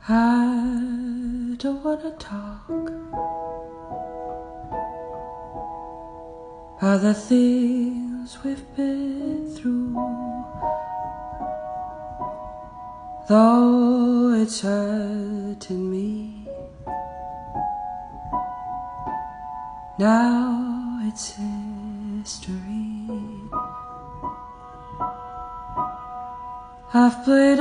I don't wanna talk about the things we've been through, though it's hurting me. Now it's history. I've played